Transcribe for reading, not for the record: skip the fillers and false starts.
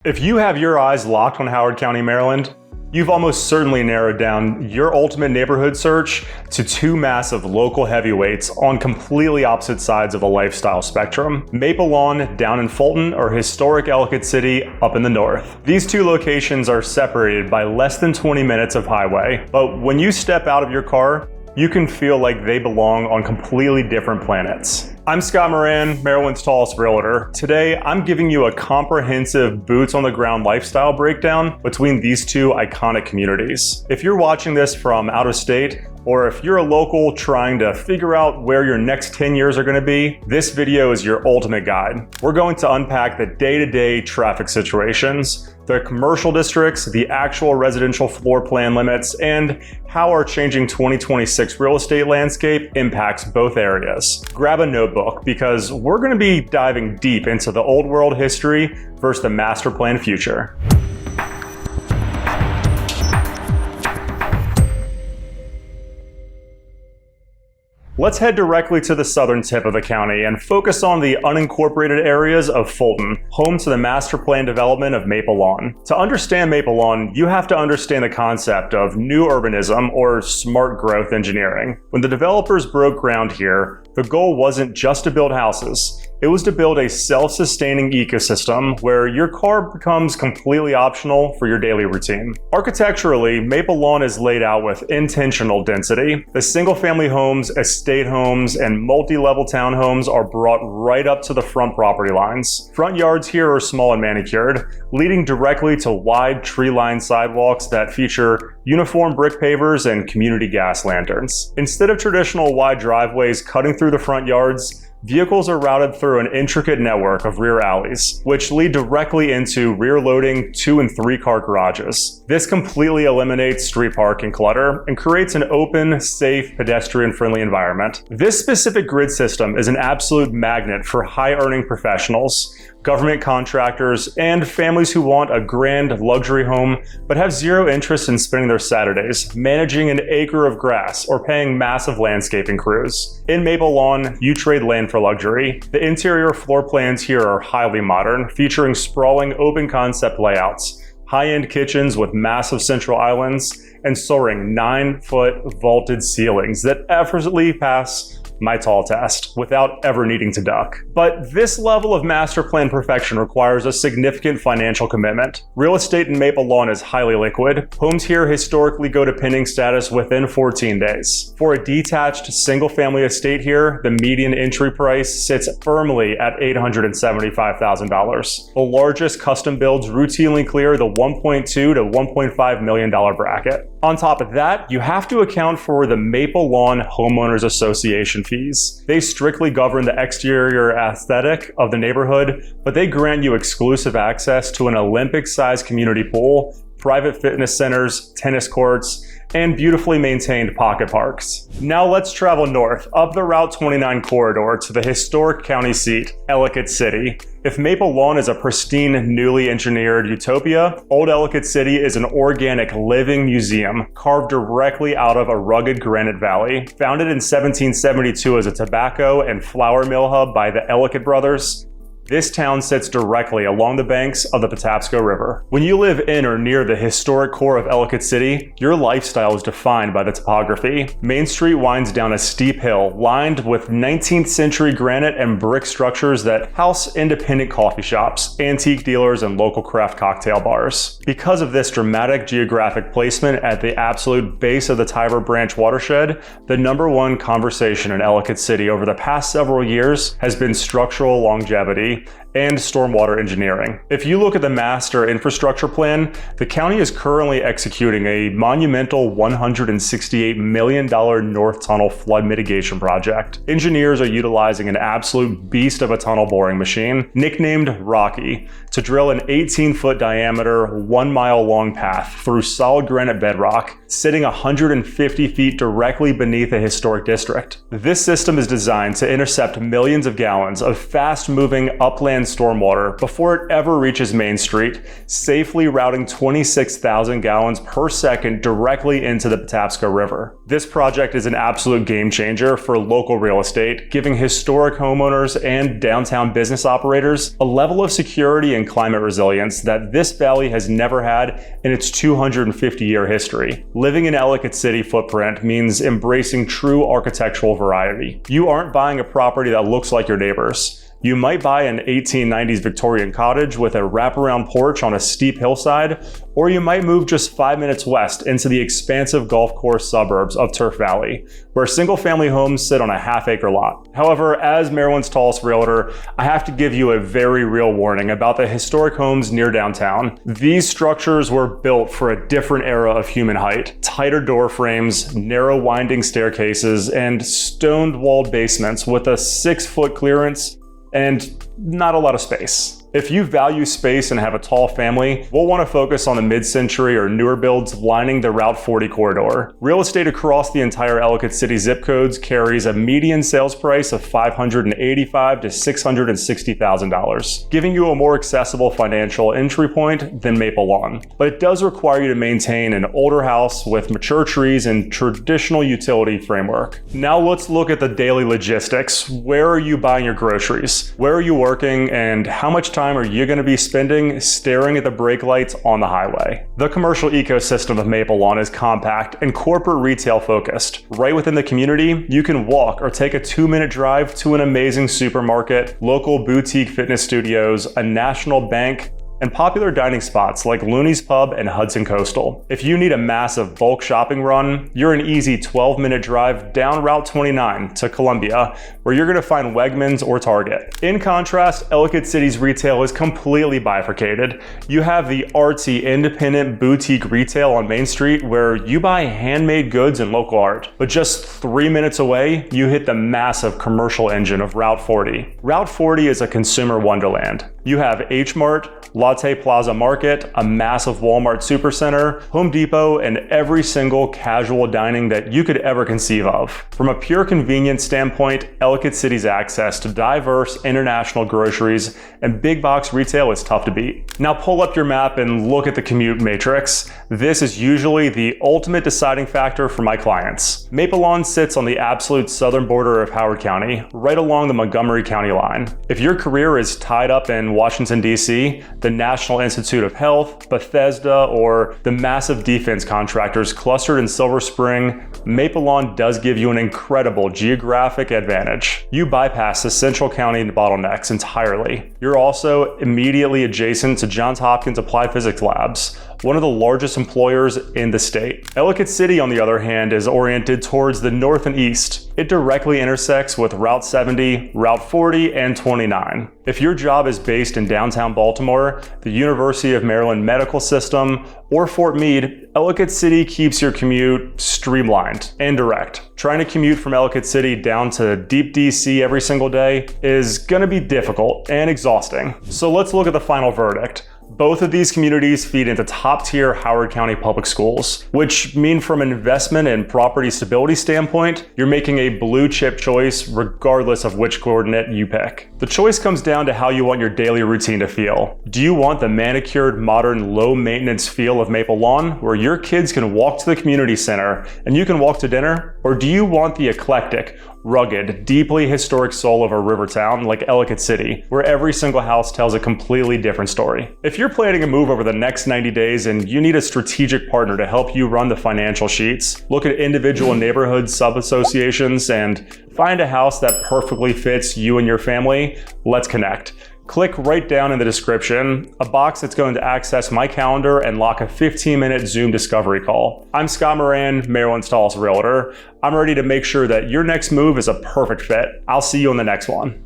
If you have your eyes locked on Howard County, Maryland, you've almost certainly narrowed down your ultimate neighborhood search to two massive local heavyweights on completely opposite sides of the lifestyle spectrum. Maple Lawn down in Fulton or Historic Ellicott City up in the north. These two locations are separated by less than 20 minutes of highway, but when you step out of your car, you can feel like they belong on completely different planets. I'm Scott Moran, Maryland's tallest realtor. Today, I'm giving you a comprehensive boots-on-the-ground lifestyle breakdown between these two iconic communities. If you're watching this from out of state, or if you're a local trying to figure out where your next 10 years are going to be, this video is your ultimate guide. We're going to unpack the day-to-day traffic situations, the commercial districts, the actual residential floor plan limits, and how our changing 2026 real estate landscape impacts both areas. Grab a notebook because we're going to be diving deep into the old world history versus the master plan future. Let's head directly to the southern tip of the county and focus on the unincorporated areas of Fulton, home to the master plan development of Maple Lawn. To understand Maple Lawn, you have to understand the concept of new urbanism or smart growth engineering. When the developers broke ground here, the goal wasn't just to build houses. It was to build a self-sustaining ecosystem where your car becomes completely optional for your daily routine. Architecturally, Maple Lawn is laid out with intentional density. The single-family homes, estate homes, and multi-level townhomes are brought right up to the front property lines. Front yards here are small and manicured, leading directly to wide tree-lined sidewalks that feature uniform brick pavers and community gas lanterns. Instead of traditional wide driveways cutting through the front yards, vehicles are routed through an intricate network of rear alleys, which lead directly into rear-loading 2- and 3-car garages. This completely eliminates street parking clutter and creates an open, safe, pedestrian-friendly environment. This specific grid system is an absolute magnet for high-earning professionals, government contractors, and families who want a grand luxury home but have zero interest in spending their Saturdays managing an acre of grass or paying massive landscaping crews. In Maple Lawn, you trade land for luxury. The interior floor plans here are highly modern, featuring sprawling open concept layouts, high-end kitchens with massive central islands, and soaring 9-foot vaulted ceilings that effortlessly pass my tall test without ever needing to duck. But this level of master plan perfection requires a significant financial commitment. Real estate in Maple Lawn is highly liquid. Homes here historically go to pending status within 14 days. For a detached single-family estate here, the median entry price sits firmly at $875,000. The largest custom builds routinely clear the $1.2 to $1.5 million bracket. On top of that, you have to account for the Maple Lawn Homeowners Association fees. They strictly govern the exterior aesthetic of the neighborhood, but they grant you exclusive access to an Olympic-sized community pool, private fitness centers, tennis courts, and beautifully maintained pocket parks. Now let's travel north, up the Route 29 corridor to the historic county seat, Ellicott City. If Maple Lawn is a pristine, newly engineered utopia, Old Ellicott City is an organic living museum carved directly out of a rugged granite valley. Founded in 1772 as a tobacco and flour mill hub by the Ellicott brothers, this town sits directly along the banks of the Patapsco River. When you live in or near the historic core of Ellicott City, your lifestyle is defined by the topography. Main Street winds down a steep hill lined with 19th century granite and brick structures that house independent coffee shops, antique dealers, and local craft cocktail bars. Because of this dramatic geographic placement at the absolute base of the Tiber Branch watershed, the #1 conversation in Ellicott City over the past several years has been structural longevity and stormwater engineering. If you look at the master infrastructure plan, the county is currently executing a monumental $168 million North Tunnel flood mitigation project. Engineers are utilizing an absolute beast of a tunnel boring machine, nicknamed Rocky, to drill an 18-foot diameter, 1-mile long path through solid granite bedrock, sitting 150 feet directly beneath a historic district. This system is designed to intercept millions of gallons of fast-moving upland stormwater before it ever reaches Main Street, safely routing 26,000 gallons per second directly into the Patapsco River. This project is an absolute game changer for local real estate, giving historic homeowners and downtown business operators a level of security and and climate resilience that this valley has never had in its 250-year history. Living in Ellicott City footprint means embracing true architectural variety. You aren't buying a property that looks like your neighbors. You might buy an 1890s Victorian cottage with a wraparound porch on a steep hillside, or you might move just 5 minutes west into the expansive golf course suburbs of Turf Valley, where single-family homes sit on a half-acre lot. However, as Maryland's tallest realtor, I have to give you a very real warning about the historic homes near downtown. These structures were built for a different era of human height. Tighter door frames, narrow winding staircases, and stoned-walled basements with a 6-foot clearance and not a lot of space. If you value space and have a tall family, we'll want to focus on the mid-century or newer builds lining the Route 40 corridor. Real estate across the entire Ellicott City zip codes carries a median sales price of $585,000 to $660,000, giving you a more accessible financial entry point than Maple Lawn. But it does require you to maintain an older house with mature trees and traditional utility framework. Now let's look at the daily logistics. Where are you buying your groceries? Where are you working? And how much time are you going to be spending staring at the brake lights on the highway? The commercial ecosystem of Maple Lawn is compact and corporate retail focused. Right within the community, you can walk or take a 2-minute drive to an amazing supermarket, local boutique fitness studios, a national bank, and popular dining spots like Looney's Pub and Hudson Coastal. If you need a massive bulk shopping run, you're an easy 12-minute drive down Route 29 to Columbia, where you're gonna find Wegmans or Target. In contrast, Ellicott City's retail is completely bifurcated. You have the artsy, independent boutique retail on Main Street where you buy handmade goods and local art. But just 3 minutes away, you hit the massive commercial engine of Route 40. Route 40 is a consumer wonderland. You have H-Mart, Latte Plaza Market, a massive Walmart Supercenter, Home Depot, and every single casual dining that you could ever conceive of. From a pure convenience standpoint, Ellicott City's access to diverse international groceries and big box retail is tough to beat. Now pull up your map and look at the commute matrix. This is usually the ultimate deciding factor for my clients. Maple Lawn sits on the absolute southern border of Howard County, right along the Montgomery County line. If your career is tied up in Washington, D.C., the National Institute of Health, Bethesda, or the massive defense contractors clustered in Silver Spring, Maple Lawn does give you an incredible geographic advantage. You bypass the Central County bottlenecks entirely. You're also immediately adjacent to Johns Hopkins Applied Physics Labs, one of the largest employers in the state. Ellicott City, on the other hand, is oriented towards the north and east. It directly intersects with Route 70, Route 40, and 29. If your job is based in downtown Baltimore, the University of Maryland Medical System, or Fort Meade, Ellicott City keeps your commute streamlined and direct. Trying to commute from Ellicott City down to deep DC every single day is gonna be difficult and exhausting. So let's look at the final verdict. Both of these communities feed into top-tier Howard County public schools, which mean from an investment and property stability standpoint, you're making a blue-chip choice regardless of which coordinate you pick. The choice comes down to how you want your daily routine to feel. Do you want the manicured, modern, low-maintenance feel of Maple Lawn, where your kids can walk to the community center and you can walk to dinner? Or do you want the eclectic, rugged, deeply historic soul of a river town like Ellicott City, where every single house tells a completely different story? If you're planning a move over the next 90 days and you need a strategic partner to help you run the financial sheets, look at individual neighborhood sub-associations, and find a house that perfectly fits you and your family, let's connect. Click right down in the description, a box that's going to access my calendar and lock a 15-minute Zoom discovery call. I'm Scott Moran, Maryland's tallest realtor. I'm ready to make sure that your next move is a perfect fit. I'll see you on the next one.